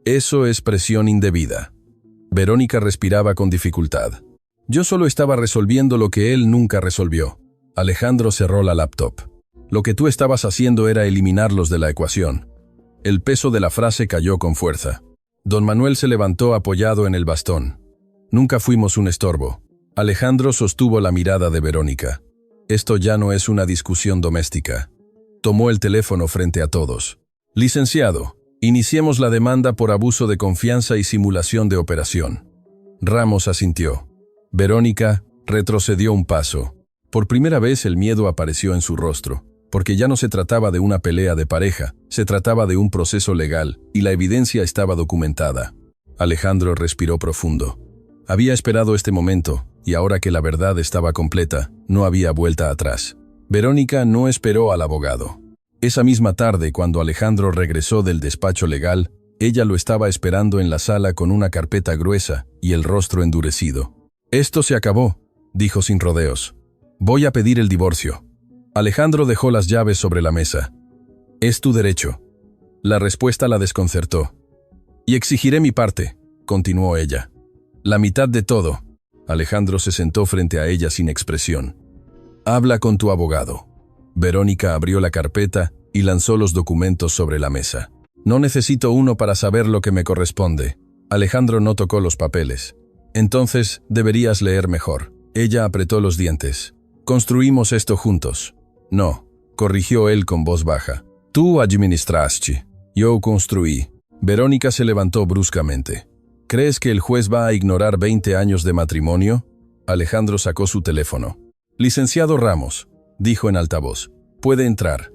Eso es presión indebida. Verónica respiraba con dificultad. Yo solo estaba resolviendo lo que él nunca resolvió. Alejandro cerró la laptop. Lo que tú estabas haciendo era eliminarlos de la ecuación. El peso de la frase cayó con fuerza. Don Manuel se levantó apoyado en el bastón. Nunca fuimos un estorbo. Alejandro sostuvo la mirada de Verónica. Esto ya no es una discusión doméstica. Tomó el teléfono frente a todos. Licenciado, iniciemos la demanda por abuso de confianza y simulación de operación. Ramos asintió. Verónica retrocedió un paso. Por primera vez el miedo apareció en su rostro. porque ya no se trataba de una pelea de pareja, se trataba de un proceso legal, y la evidencia estaba documentada. Alejandro respiró profundo. Había esperado este momento, y ahora que la verdad estaba completa, no había vuelta atrás. Verónica no esperó al abogado. Esa misma tarde, cuando Alejandro regresó del despacho legal, ella lo estaba esperando en la sala con una carpeta gruesa y el rostro endurecido. «Esto se acabó», dijo sin rodeos. «Voy a pedir el divorcio». Alejandro dejó las llaves sobre la mesa. «Es tu derecho». La respuesta la desconcertó. «Y exigiré mi parte», continuó ella. «La mitad de todo». Alejandro se sentó frente a ella sin expresión. «Habla con tu abogado». Verónica abrió la carpeta y lanzó los documentos sobre la mesa. «No necesito uno para saber lo que me corresponde». Alejandro no tocó los papeles. «Entonces, deberías leer mejor». Ella apretó los dientes. «Construimos esto juntos». «No», corrigió él con voz baja. «Tú administraste. Yo construí». Verónica se levantó bruscamente. «¿Crees que el juez va a ignorar 20 años de matrimonio?» Alejandro sacó su teléfono. «Licenciado Ramos», dijo en altavoz. «Puede entrar».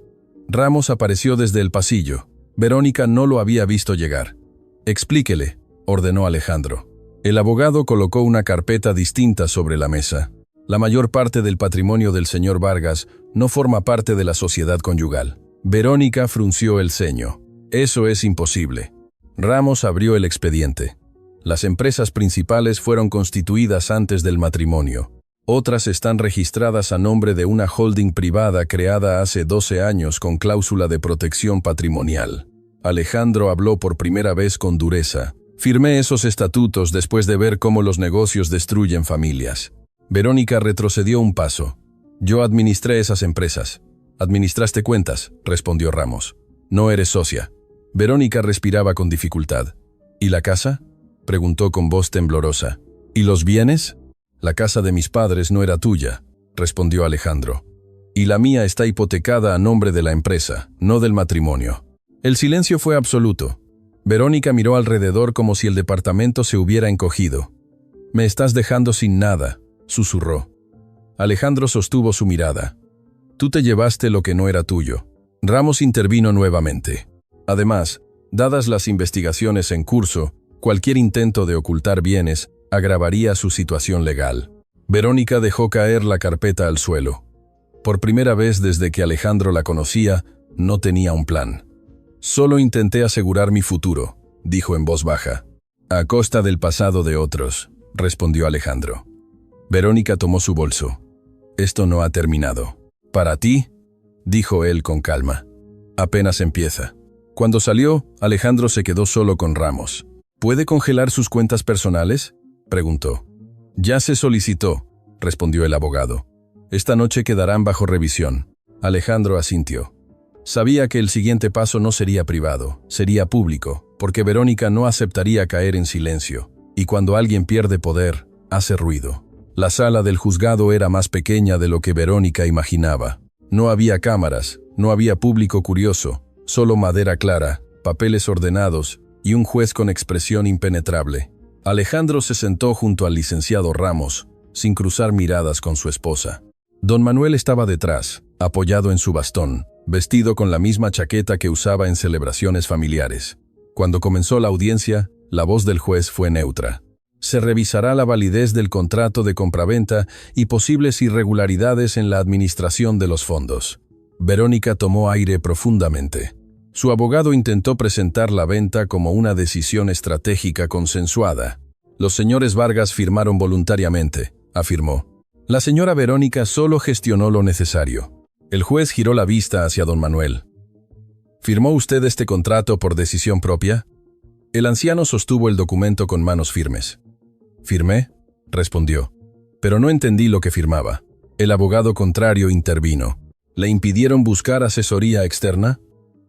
Ramos apareció desde el pasillo. Verónica no lo había visto llegar. «Explíquele», ordenó Alejandro. El abogado colocó una carpeta distinta sobre la mesa. La mayor parte del patrimonio del señor Vargas no forma parte de la sociedad conyugal. Verónica frunció el ceño. «Eso es imposible». Ramos abrió el expediente. Las empresas principales fueron constituidas antes del matrimonio. Otras están registradas a nombre de una holding privada creada hace 12 años con cláusula de protección patrimonial. Alejandro habló por primera vez con dureza. «Firmé esos estatutos después de ver cómo los negocios destruyen familias». Verónica retrocedió un paso. «Yo administré esas empresas». «¿Administraste cuentas?», respondió Ramos. «No eres socia». Verónica respiraba con dificultad. «¿Y la casa?», preguntó con voz temblorosa. «¿Y los bienes?». «La casa de mis padres no era tuya», respondió Alejandro. «Y la mía está hipotecada a nombre de la empresa, no del matrimonio». El silencio fue absoluto. Verónica miró alrededor como si el departamento se hubiera encogido. «Me estás dejando sin nada», susurró. Alejandro sostuvo su mirada. «Tú te llevaste lo que no era tuyo». Ramos intervino nuevamente. «Además, dadas las investigaciones en curso, cualquier intento de ocultar bienes agravaría su situación legal». Verónica dejó caer la carpeta al suelo. Por primera vez desde que Alejandro la conocía, no tenía un plan. «Solo intenté asegurar mi futuro», dijo en voz baja. «A costa del pasado de otros», respondió Alejandro. Verónica tomó su bolso. «Esto no ha terminado». «¿Para ti?», dijo él con calma. «Apenas empieza». Cuando salió, Alejandro se quedó solo con Ramos. «¿Puede congelar sus cuentas personales?», preguntó. «Ya se solicitó», respondió el abogado. «Esta noche quedarán bajo revisión». Alejandro asintió. Sabía que el siguiente paso no sería privado, sería público, porque Verónica no aceptaría caer en silencio, y cuando alguien pierde poder, hace ruido. La sala del juzgado era más pequeña de lo que Verónica imaginaba. No había cámaras, no había público curioso, solo madera clara, papeles ordenados y un juez con expresión impenetrable. Alejandro se sentó junto al licenciado Ramos, sin cruzar miradas con su esposa. Don Manuel estaba detrás, apoyado en su bastón, vestido con la misma chaqueta que usaba en celebraciones familiares. Cuando comenzó la audiencia, la voz del juez fue neutra. Se revisará la validez del contrato de compraventa y posibles irregularidades en la administración de los fondos. Verónica tomó aire profundamente. Su abogado intentó presentar la venta como una decisión estratégica consensuada. «Los señores Vargas firmaron voluntariamente», afirmó. «La señora Verónica solo gestionó lo necesario». El juez giró la vista hacia don Manuel. «¿Firmó usted este contrato por decisión propia?». El anciano sostuvo el documento con manos firmes. «¿Firmé?», respondió. «Pero no entendí lo que firmaba». El abogado contrario intervino. «¿Le impidieron buscar asesoría externa?».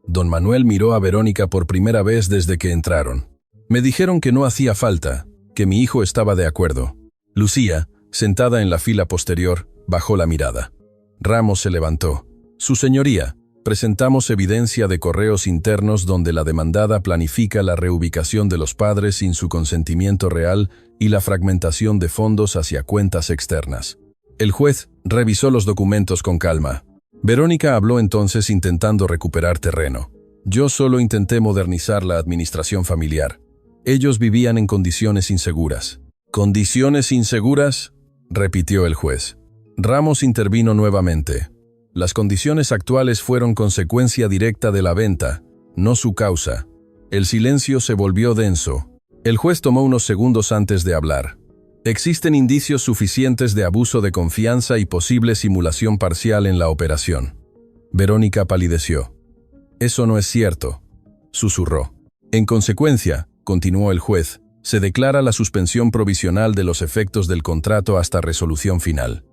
Don Manuel miró a Verónica por primera vez desde que entraron. «Me dijeron que no hacía falta, que mi hijo estaba de acuerdo». Lucía, sentada en la fila posterior, bajó la mirada. Ramos se levantó. «Su señoría, presentamos evidencia de correos internos donde la demandada planifica la reubicación de los padres sin su consentimiento real y la fragmentación de fondos hacia cuentas externas». El juez revisó los documentos con calma. Verónica habló entonces intentando recuperar terreno. Yo solo intenté modernizar la administración familiar. Ellos vivían en condiciones inseguras. ¿Condiciones inseguras?, repitió el juez. Ramos intervino nuevamente. Las condiciones actuales fueron consecuencia directa de la venta, no su causa. El silencio se volvió denso. El juez tomó unos segundos antes de hablar. Existen indicios suficientes de abuso de confianza y posible simulación parcial en la operación. Verónica palideció. Eso no es cierto, susurró. En consecuencia, continuó el juez, se declara la suspensión provisional de los efectos del contrato hasta resolución final.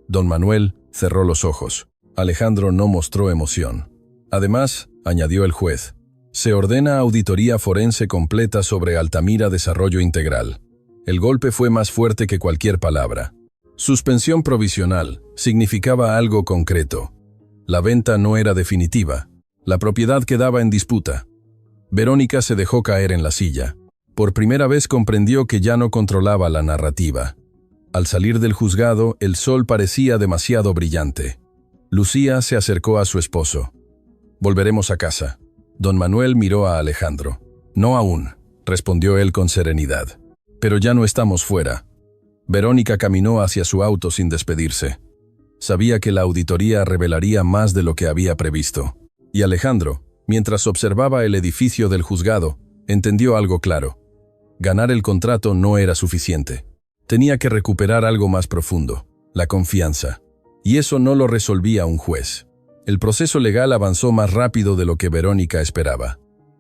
Don Manuel cerró los ojos. Alejandro no mostró emoción. Además, añadió el juez, se ordena auditoría forense completa sobre Altamira Desarrollo Integral. El golpe fue más fuerte que cualquier palabra. Suspensión provisional significaba algo concreto. La venta no era definitiva. La propiedad quedaba en disputa. Verónica se dejó caer en la silla. Por primera vez comprendió que ya no controlaba la narrativa. Al salir del juzgado, el sol parecía demasiado brillante. Lucía se acercó a su esposo. «Volveremos a casa». Don Manuel miró a Alejandro. «No aún», respondió él con serenidad. «Pero ya no estamos fuera». Verónica caminó hacia su auto sin despedirse. Sabía que la auditoría revelaría más de lo que había previsto. Y Alejandro, mientras observaba el edificio del juzgado, entendió algo claro. Ganar el contrato no era suficiente. Tenía que recuperar algo más profundo, la confianza. Y eso no lo resolvía un juez. El proceso legal avanzó más rápido de lo que Verónica esperaba.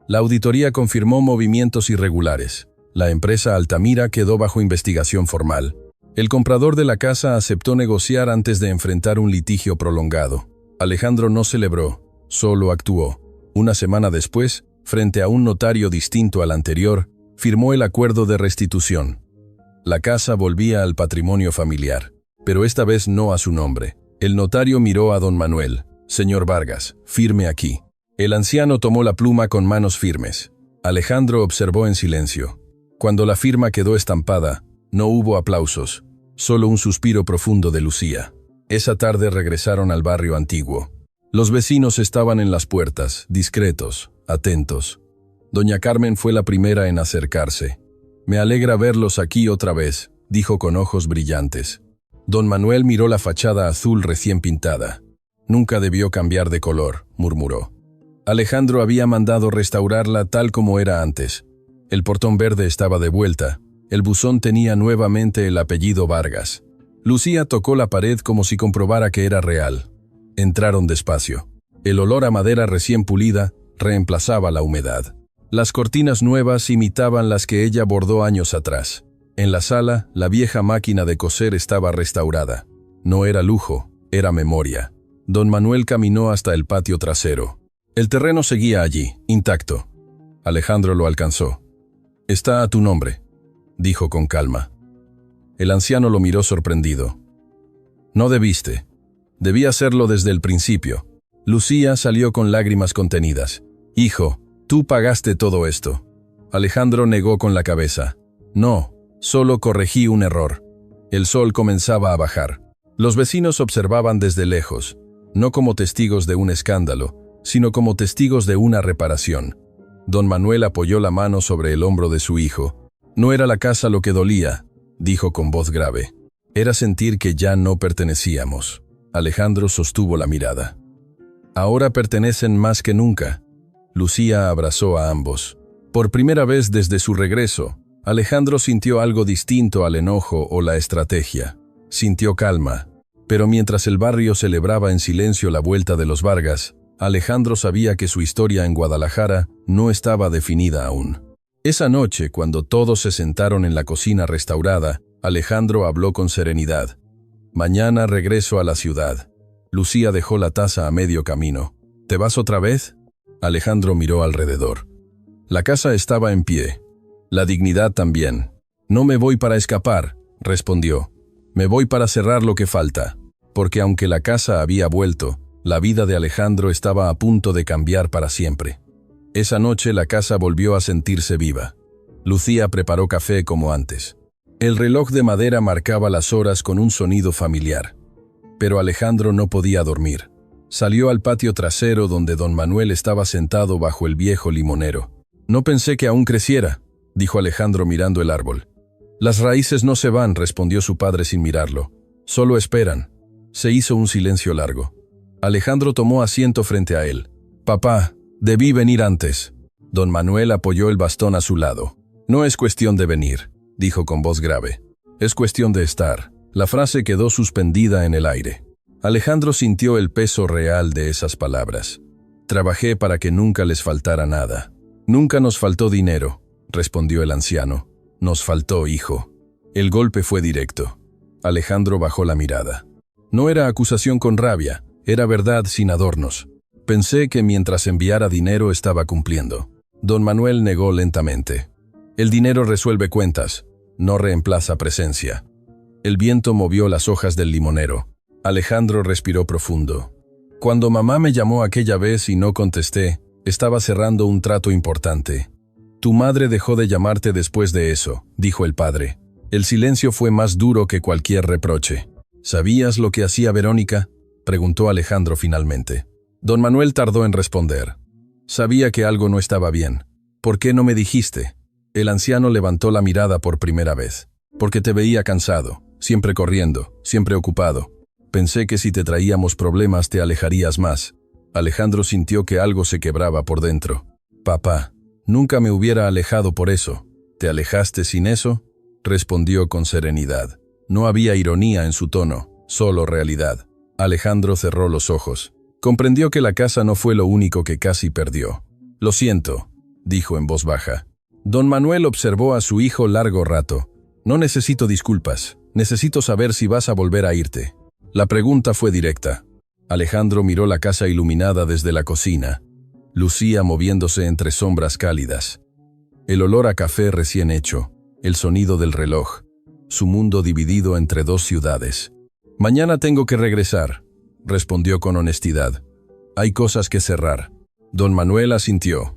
La auditoría confirmó movimientos irregulares. La empresa Altamira quedó bajo investigación formal. El comprador de la casa aceptó negociar antes de enfrentar un litigio prolongado. Alejandro no celebró, solo actuó. Una semana después, frente a un notario distinto al anterior, firmó el acuerdo de restitución. La casa volvía al patrimonio familiar, pero esta vez no a su nombre. El notario miró a don Manuel. «Señor Vargas, firme aquí». El anciano tomó la pluma con manos firmes. Alejandro observó en silencio. Cuando la firma quedó estampada, no hubo aplausos, solo un suspiro profundo de Lucía. Esa tarde regresaron al barrio antiguo. Los vecinos estaban en las puertas, discretos, atentos. Doña Carmen fue la primera en acercarse. «Me alegra verlos aquí otra vez», dijo con ojos brillantes. Don Manuel miró la fachada azul recién pintada. «Nunca debió cambiar de color», murmuró. Alejandro había mandado restaurarla tal como era antes. El portón verde estaba de vuelta. El buzón tenía nuevamente el apellido Vargas. Lucía tocó la pared como si comprobara que era real. Entraron despacio. El olor a madera recién pulida reemplazaba la humedad. Las cortinas nuevas imitaban las que ella bordó años atrás. En la sala, la vieja máquina de coser estaba restaurada. No era lujo, era memoria. Don Manuel caminó hasta el patio trasero. El terreno seguía allí, intacto. Alejandro lo alcanzó. «Está a tu nombre», dijo con calma. El anciano lo miró sorprendido. «No debiste. Debí hacerlo desde el principio». Lucía salió con lágrimas contenidas. «Hijo, tú pagaste todo esto». Alejandro negó con la cabeza. «No, solo corregí un error». El sol comenzaba a bajar. Los vecinos observaban desde lejos, no como testigos de un escándalo, sino como testigos de una reparación. Don Manuel apoyó la mano sobre el hombro de su hijo. «No era la casa lo que dolía», dijo con voz grave. «Era sentir que ya no pertenecíamos». Alejandro sostuvo la mirada. «Ahora pertenecen más que nunca». Lucía abrazó a ambos. Por primera vez desde su regreso, Alejandro sintió algo distinto al enojo o la estrategia. Sintió calma. Pero mientras el barrio celebraba en silencio la vuelta de los Vargas, Alejandro sabía que su historia en Guadalajara no estaba definida aún. Esa noche, cuando todos se sentaron en la cocina restaurada, Alejandro habló con serenidad. «Mañana regreso a la ciudad». Lucía dejó la taza a medio camino. «¿Te vas otra vez?» Alejandro miró alrededor. La casa estaba en pie. La dignidad también. «No me voy para escapar», respondió. «Me voy para cerrar lo que falta». Porque aunque la casa había vuelto, la vida de Alejandro estaba a punto de cambiar para siempre. Esa noche la casa volvió a sentirse viva. Lucía preparó café como antes. El reloj de madera marcaba las horas con un sonido familiar. Pero Alejandro no podía dormir. Salió al patio trasero donde don Manuel estaba sentado bajo el viejo limonero. «No pensé que aún creciera», dijo Alejandro mirando el árbol. «Las raíces no se van», respondió su padre sin mirarlo. «Solo esperan». Se hizo un silencio largo. Alejandro tomó asiento frente a él. «Papá, debí venir antes». Don Manuel apoyó el bastón a su lado. «No es cuestión de venir», dijo con voz grave. «Es cuestión de estar». La frase quedó suspendida en el aire. Alejandro sintió el peso real de esas palabras. «Trabajé para que nunca les faltara nada». «Nunca nos faltó dinero», respondió el anciano. «Nos faltó, hijo». El golpe fue directo. Alejandro bajó la mirada. No era acusación con rabia, era verdad sin adornos. Pensé que mientras enviara dinero estaba cumpliendo. Don Manuel negó lentamente. «El dinero resuelve cuentas, no reemplaza presencia». El viento movió las hojas del limonero. Alejandro respiró profundo. «Cuando mamá me llamó aquella vez y no contesté, estaba cerrando un trato importante». «Tu madre dejó de llamarte después de eso», dijo el padre. El silencio fue más duro que cualquier reproche. «¿Sabías lo que hacía Verónica?», preguntó Alejandro finalmente. Don Manuel tardó en responder. «Sabía que algo no estaba bien. ¿Por qué no me dijiste?». El anciano levantó la mirada por primera vez. «Porque te veía cansado, siempre corriendo, siempre ocupado. Pensé que si te traíamos problemas te alejarías más». Alejandro sintió que algo se quebraba por dentro. «Papá, nunca me hubiera alejado por eso. ¿Te alejaste sin eso?», respondió con serenidad. No había ironía en su tono, solo realidad. Alejandro cerró los ojos. Comprendió que la casa no fue lo único que casi perdió. «Lo siento», dijo en voz baja. Don Manuel observó a su hijo largo rato. «No necesito disculpas, necesito saber si vas a volver a irte». La pregunta fue directa. Alejandro miró la casa iluminada desde la cocina. Lucía moviéndose entre sombras cálidas. El olor a café recién hecho, el sonido del reloj, su mundo dividido entre dos ciudades. «Mañana tengo que regresar», respondió con honestidad. «Hay cosas que cerrar». Don Manuel asintió.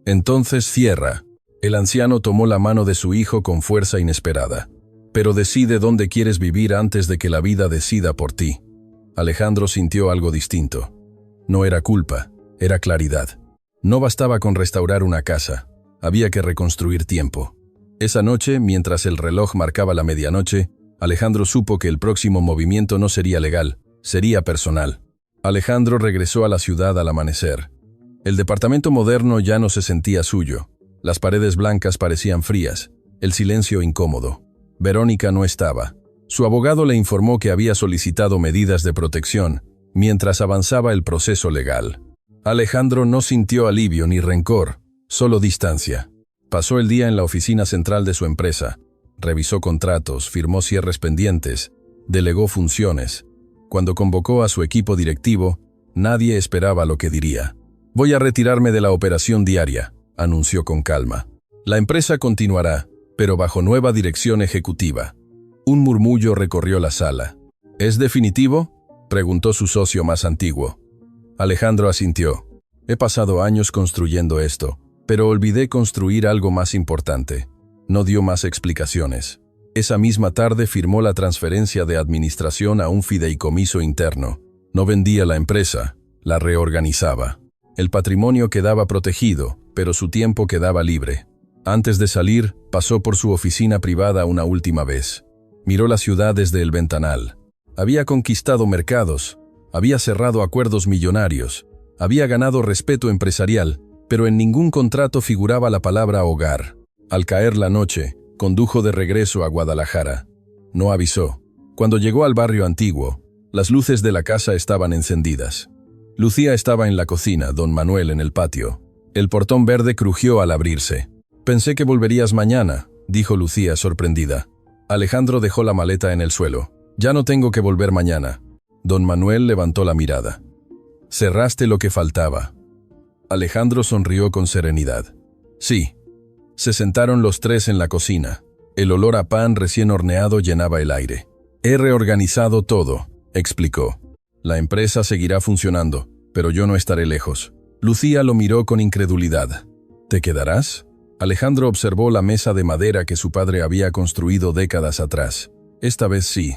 «Entonces cierra». El anciano tomó la mano de su hijo con fuerza inesperada. «Pero decide dónde quieres vivir antes de que la vida decida por ti». Alejandro sintió algo distinto. No era culpa, era claridad. No bastaba con restaurar una casa, había que reconstruir tiempo. Esa noche, mientras el reloj marcaba la medianoche, Alejandro supo que el próximo movimiento no sería legal, sería personal. Alejandro regresó a la ciudad al amanecer. El departamento moderno ya no se sentía suyo. Las paredes blancas parecían frías, el silencio incómodo. Verónica no estaba. Su abogado le informó que había solicitado medidas de protección mientras avanzaba el proceso legal. Alejandro no sintió alivio ni rencor, solo distancia. Pasó el día en la oficina central de su empresa. Revisó contratos, firmó cierres pendientes, delegó funciones. Cuando convocó a su equipo directivo, nadie esperaba lo que diría. «Voy a retirarme de la operación diaria», anunció con calma. «La empresa continuará, pero bajo nueva dirección ejecutiva». Un murmullo recorrió la sala. «¿Es definitivo?», preguntó su socio más antiguo. Alejandro asintió. «He pasado años construyendo esto, pero olvidé construir algo más importante». No dio más explicaciones. Esa misma tarde firmó la transferencia de administración a un fideicomiso interno. No vendía la empresa, la reorganizaba. El patrimonio quedaba protegido, pero su tiempo quedaba libre. Antes de salir, pasó por su oficina privada una última vez. Miró la ciudad desde el ventanal. Había conquistado mercados, había cerrado acuerdos millonarios, había ganado respeto empresarial, pero en ningún contrato figuraba la palabra hogar. Al caer la noche, condujo de regreso a Guadalajara. No avisó. Cuando llegó al barrio antiguo, las luces de la casa estaban encendidas. Lucía estaba en la cocina, don Manuel en el patio. El portón verde crujió al abrirse. «Pensé que volverías mañana», dijo Lucía sorprendida. Alejandro dejó la maleta en el suelo. «Ya no tengo que volver mañana». Don Manuel levantó la mirada. «Cerraste lo que faltaba». Alejandro sonrió con serenidad. «Sí». Se sentaron los tres en la cocina. El olor a pan recién horneado llenaba el aire. «He reorganizado todo», explicó. «La empresa seguirá funcionando, pero yo no estaré lejos». Lucía lo miró con incredulidad. «¿Te quedarás?». Alejandro observó la mesa de madera que su padre había construido décadas atrás. Esta vez sí.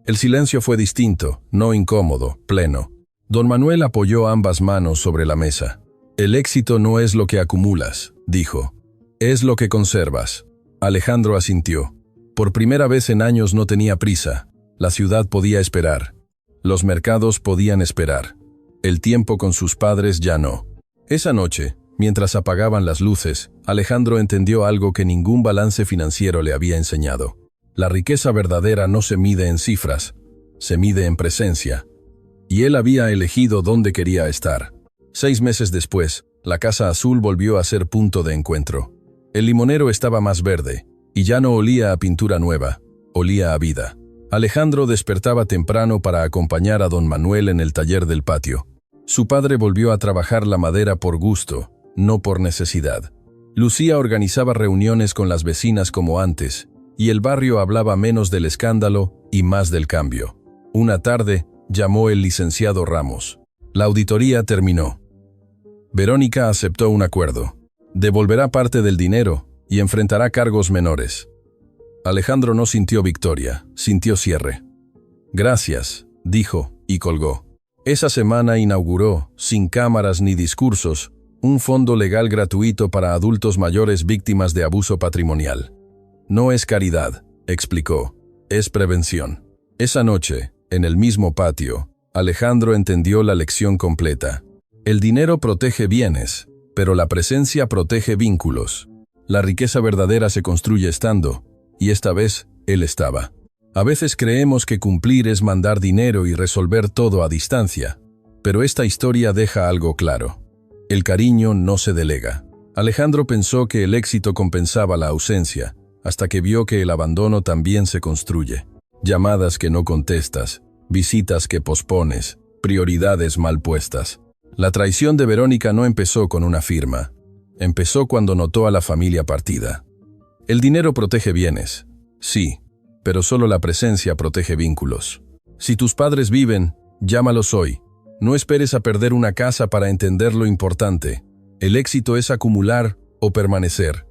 El silencio fue distinto, no incómodo, pleno. Don Manuel apoyó ambas manos sobre la mesa. El éxito no es lo que acumulas, dijo. Es lo que conservas. Alejandro asintió. Por primera vez en años no tenía prisa. La ciudad podía esperar. Los mercados podían esperar. El tiempo con sus padres ya no. Esa noche, mientras apagaban las luces, Alejandro entendió algo que ningún balance financiero le había enseñado. La riqueza verdadera no se mide en cifras, se mide en presencia. Y él había elegido dónde quería estar. 6 meses después, la Casa Azul volvió a ser punto de encuentro. El limonero estaba más verde, y ya no olía a pintura nueva, olía a vida. Alejandro despertaba temprano para acompañar a don Manuel en el taller del patio. Su padre volvió a trabajar la madera por gusto, no por necesidad. Lucía organizaba reuniones con las vecinas como antes, y el barrio hablaba menos del escándalo y más del cambio. Una tarde, llamó el licenciado Ramos. La auditoría terminó. Verónica aceptó un acuerdo. Devolverá parte del dinero y enfrentará cargos menores. Alejandro no sintió victoria, sintió cierre. Gracias, dijo, y colgó. Esa semana inauguró, sin cámaras ni discursos, un fondo legal gratuito para adultos mayores víctimas de abuso patrimonial. No es caridad, explicó, es prevención. Esa noche, en el mismo patio, Alejandro entendió la lección completa. El dinero protege bienes, pero la presencia protege vínculos. La riqueza verdadera se construye estando, y esta vez, él estaba. A veces creemos que cumplir es mandar dinero y resolver todo a distancia, pero esta historia deja algo claro. El cariño no se delega. Alejandro pensó que el éxito compensaba la ausencia, hasta que vio que el abandono también se construye. Llamadas que no contestas, visitas que pospones, prioridades mal puestas. La traición de Verónica no empezó con una firma. Empezó cuando notó a la familia partida. El dinero protege bienes, sí, pero solo la presencia protege vínculos. Si tus padres viven, llámalos hoy. No esperes a perder una casa para entender lo importante. El éxito es acumular o permanecer.